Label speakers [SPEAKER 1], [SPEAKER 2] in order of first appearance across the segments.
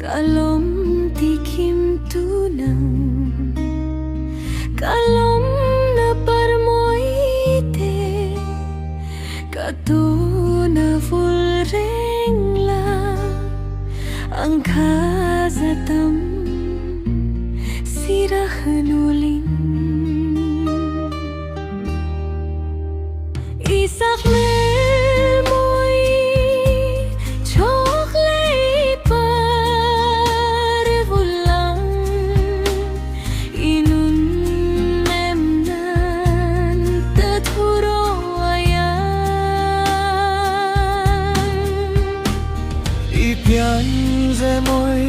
[SPEAKER 1] Kalom tikim tunang kalom na parmoite kato na fulreng la ang kazatam sirahanuling isak
[SPEAKER 2] piange moi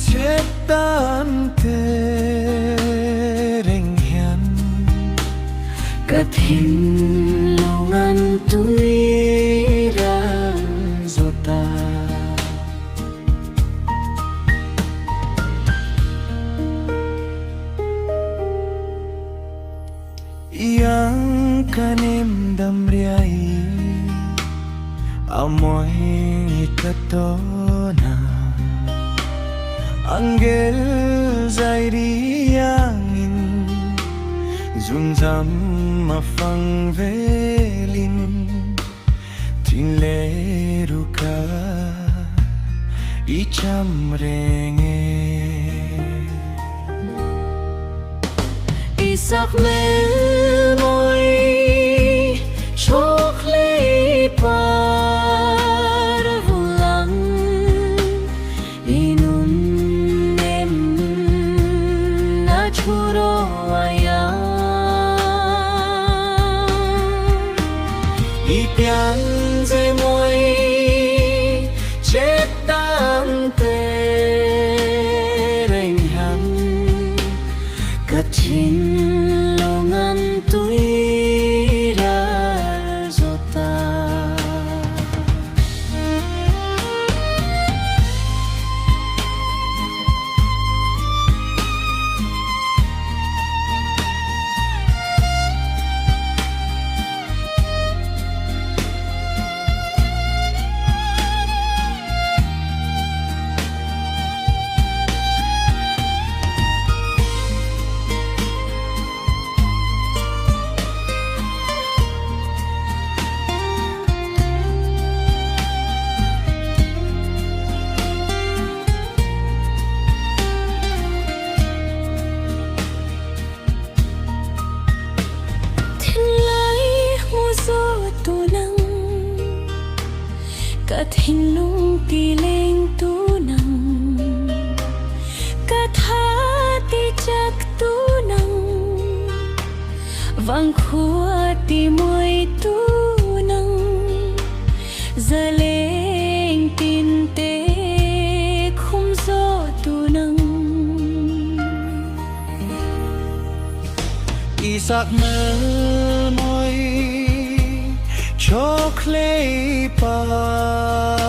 [SPEAKER 2] chetan tereng hian
[SPEAKER 1] kathin longan tuira
[SPEAKER 2] zota yang kanem damriai amoy katona angel zairi angin zunzam mafang velin tinleruka icham renge
[SPEAKER 1] isak melmoy chokle pa
[SPEAKER 2] piange moi chetan tereng hian
[SPEAKER 1] kathin longan tuira zota kathin lung tileng tunang kathati chak tunang vang khua ti moi tunang zaleng tin te khum zo tunang
[SPEAKER 2] isak melmoy chokle pa